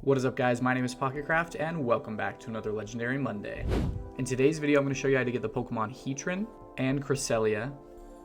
What is up, guys? My name is Pocketcraft and welcome back to another Legendary Monday. In today's video, I'm going to show you how to get the Pokemon Heatran and Cresselia,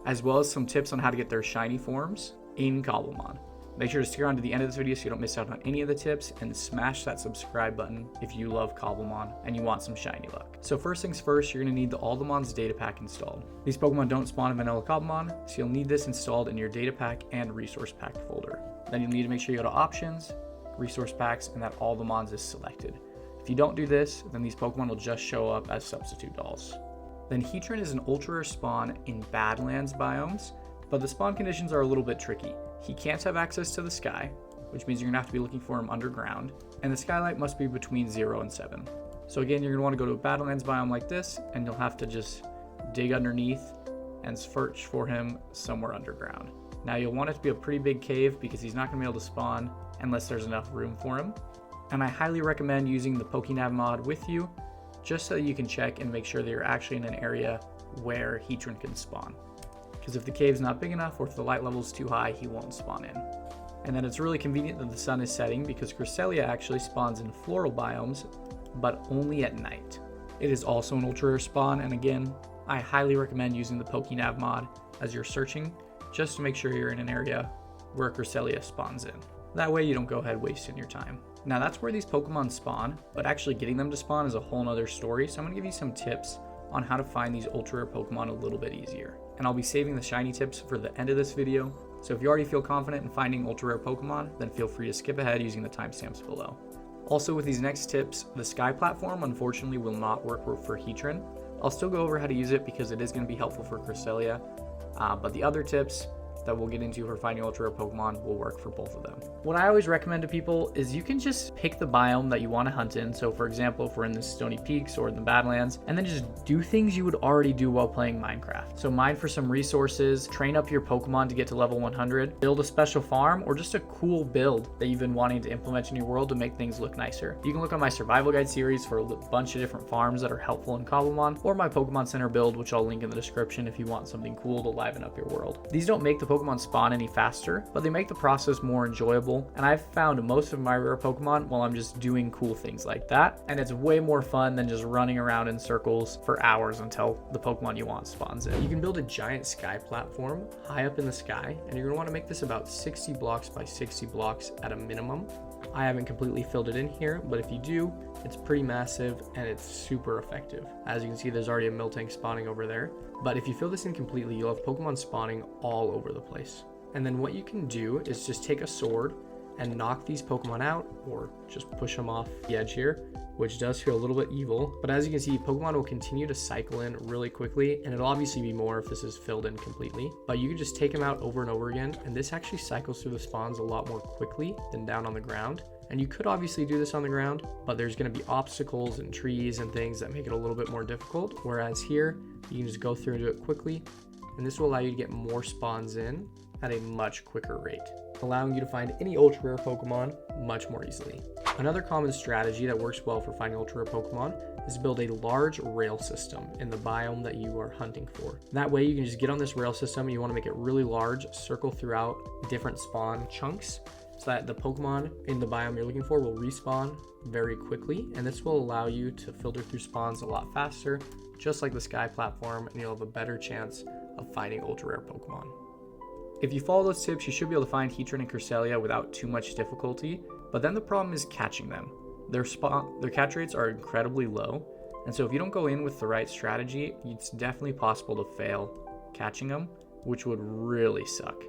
as well as some tips on how to get their shiny forms in Cobblemon. Make sure to stick around to the end of this video so you don't miss out on any of the tips, and smash that subscribe button if you love Cobblemon and you want some shiny luck. So first things first, you're going to need the Aldemon's data pack installed. These Pokemon don't spawn in vanilla Cobblemon, so you'll need this installed in your data pack and resource pack folder. Then you'll need to make sure you go to options, resource packs, and that Aldemon's is selected. If you don't do this, then these Pokemon will just show up as substitute dolls. Then Heatran is an ultra rare spawn in Badlands biomes, but the spawn conditions are a little bit tricky. He can't have access to the sky, which means you're gonna have to be looking for him underground, and the skylight must be between 0 and 7. So again, you're gonna wanna go to a Badlands biome like this, and you'll have to just dig underneath and search for him somewhere underground. Now you'll want it to be a pretty big cave because he's not gonna be able to spawn unless there's enough room for him. And I highly recommend using the Pokenav mod with you, just so you can check and make sure that you're actually in an area where Heatran can spawn. Because if the cave's not big enough or if the light level is too high, he won't spawn in. And then it's really convenient that the sun is setting because Cresselia actually spawns in floral biomes, but only at night. It is also an ultra rare spawn, and again, I highly recommend using the Pokenav mod as you're searching, just to make sure you're in an area where Cresselia spawns in. That way you don't go ahead wasting your time. Now that's where these Pokemon spawn, but actually getting them to spawn is a whole nother story, so I'm gonna give you some tips on how to find these ultra rare Pokemon a little bit easier. And I'll be saving the shiny tips for the end of this video, so if you already feel confident in finding ultra rare Pokemon, then feel free to skip ahead using the timestamps below. Also, with these next tips, the Sky platform unfortunately will not work for Heatran. I'll still go over how to use it because it is going to be helpful for Cresselia, but the other tips that we'll get into for finding ultra rare Pokemon will work for both of them. What I always recommend to people is you can just pick the biome that you want to hunt in. So for example, if we're in the Stony Peaks or in the Badlands, and then just do things you would already do while playing Minecraft. So mine for some resources, train up your Pokemon to get to level 100, build a special farm, or just a cool build that you've been wanting to implement in your world to make things look nicer. You can look on my survival guide series for a bunch of different farms that are helpful in Cobblemon, or my Pokemon Center build, which I'll link in the description if you want something cool to liven up your world. These don't make the Pokemon spawn any faster, but they make the process more enjoyable, and I've found most of my rare Pokemon while I'm just doing cool things like that, and it's way more fun than just running around in circles for hours until the Pokemon you want spawns in. You can build a giant sky platform high up in the sky, and you're going to want to make this about 60 blocks by 60 blocks at a minimum. I haven't completely filled it in here, but if you do, it's pretty massive and it's super effective. As you can see, there's already a Miltank spawning over there. But if you fill this in completely, you'll have Pokemon spawning all over the place. And then what you can do is just take a sword and knock these Pokemon out, or just push them off the edge here, which does feel a little bit evil. But as you can see, Pokemon will continue to cycle in really quickly, and it'll obviously be more if this is filled in completely. But you can just take them out over and over again, and this actually cycles through the spawns a lot more quickly than down on the ground. And you could obviously do this on the ground, but there's going to be obstacles and trees and things that make it a little bit more difficult. Whereas here, you can just go through and do it quickly, and this will allow you to get more spawns in at a much quicker rate, allowing you to find any ultra rare Pokemon much more easily. Another common strategy that works well for finding ultra rare Pokemon is to build a large rail system in the biome that you are hunting for. That way you can just get on this rail system, and you want to make it really large, circle throughout different spawn chunks, so that the Pokemon in the biome you're looking for will respawn very quickly, and this will allow you to filter through spawns a lot faster, just like the Sky platform, and you'll have a better chance of finding ultra rare Pokemon. If you follow those tips, you should be able to find Heatran and Cresselia without too much difficulty, but then the problem is catching them. Their catch rates are incredibly low, and so if you don't go in with the right strategy, it's definitely possible to fail catching them, which would really suck.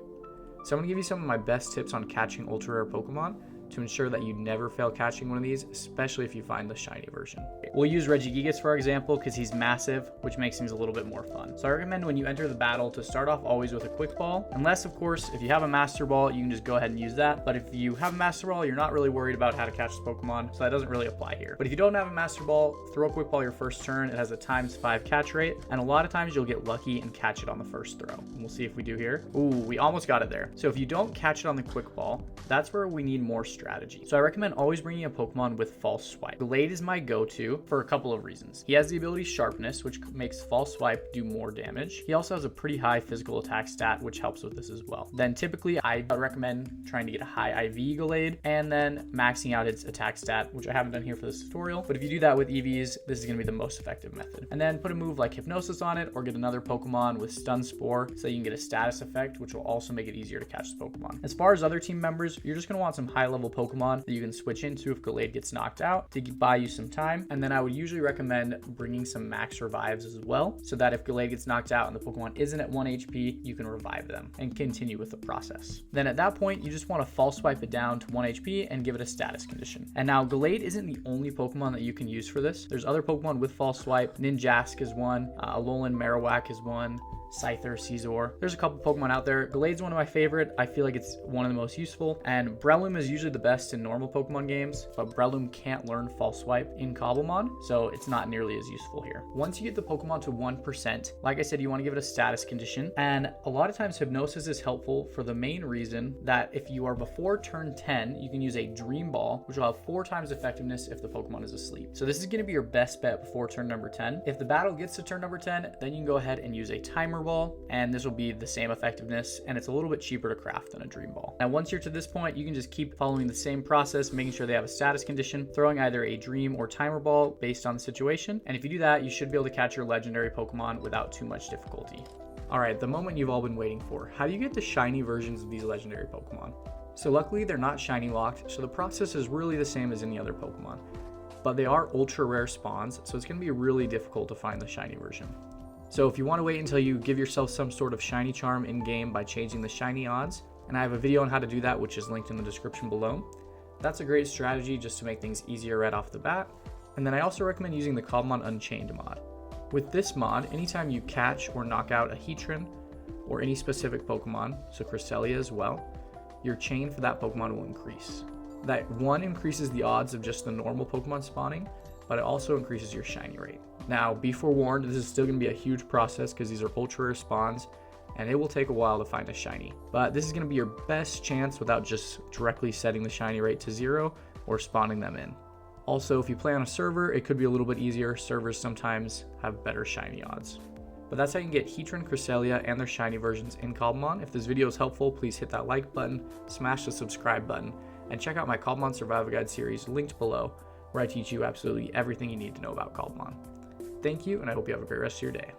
So I'm going to give you some of my best tips on catching ultra rare Pokemon to ensure that you never fail catching one of these, especially if you find the shiny version. We'll use Regigigas for example because he's massive, which makes things a little bit more fun. So I recommend when you enter the battle to start off always with a quick ball, unless of course if you have a master ball you can just go ahead and use that, but if you have a master ball you're not really worried about how to catch the Pokemon, so that doesn't really apply here. But if you don't have a master ball, throw a quick ball your first turn. It has a ×5 catch rate, and a lot of times you'll get lucky and catch it on the first throw, and we'll see if we do here. Ooh, we almost got it there. So if you don't catch it on the quick ball, that's where we need more strategy. strategy. So I recommend always bringing a Pokemon with False Swipe. Gallade is my go-to for a couple of reasons. He has the ability Sharpness, which makes False Swipe do more damage. He also has a pretty high physical attack stat, which helps with this as well. Then typically I recommend trying to get a high IV Gallade and then maxing out its attack stat, which I haven't done here for this tutorial. But if you do that with EVs, this is going to be the most effective method. And then put a move like Hypnosis on it, or get another Pokemon with Stun Spore so you can get a status effect, which will also make it easier to catch the Pokemon. As far as other team members, you're just going to want some high level Pokemon that you can switch into if Gallade gets knocked out to buy you some time. And then I would usually recommend bringing some max revives as well, so that if Gallade gets knocked out and the Pokemon isn't at 1 HP, you can revive them and continue with the process. Then at that point, you just want to False Swipe it down to 1 HP and give it a status condition. And now Gallade isn't the only Pokemon that you can use for this. There's other Pokemon with False Swipe. Ninjask is one, Alolan Marowak is one, Scyther, Caesar. There's a couple Pokemon out there. Gallade's one of my favorite. I feel like it's one of the most useful. And Breloom is usually the best in normal Pokemon games, but Breloom can't learn False Swipe in Cobblemon, so it's not nearly as useful here. Once you get the Pokemon to 1%, like I said, you want to give it a status condition. And a lot of times Hypnosis is helpful for the main reason that if you are before turn 10, you can use a Dream Ball, which will have 4 times effectiveness if the Pokemon is asleep. So this is going to be your best bet before turn number 10. If the battle gets to turn number 10, then you can go ahead and use a Timer Ball, and this will be the same effectiveness, and it's a little bit cheaper to craft than a Dream Ball. Now once you're to this point, you can just keep following the same process, making sure they have a status condition, throwing either a Dream or Timer Ball based on the situation, and if you do that, you should be able to catch your legendary Pokemon without too much difficulty. Alright, the moment you've all been waiting for. How do you get the shiny versions of these legendary Pokemon? So luckily they're not shiny locked, so the process is really the same as any other Pokemon. But they are ultra rare spawns, so it's going to be really difficult to find the shiny version. So if you want to wait until you give yourself some sort of shiny charm in game by changing the shiny odds, and I have a video on how to do that, which is linked in the description below. That's a great strategy just to make things easier right off the bat. And then I also recommend using the Cobblemon Unchained mod. With this mod, anytime you catch or knock out a Heatran or any specific Pokemon, so Cresselia as well, your chain for that Pokemon will increase. That one increases the odds of just the normal Pokemon spawning, but it also increases your shiny rate. Now, be forewarned, this is still going to be a huge process because these are ultra rare spawns, and it will take a while to find a shiny. But this is going to be your best chance without just directly setting the shiny rate to 0 or spawning them in. Also, if you play on a server, it could be a little bit easier. Servers sometimes have better shiny odds. But that's how you can get Heatran Cresselia and their shiny versions in Cobblemon. If this video is helpful, please hit that like button, smash the subscribe button, and check out my Cobblemon Survival Guide series linked below, where I teach you absolutely everything you need to know about Cobblemon. Thank you, and I hope you have a great rest of your day.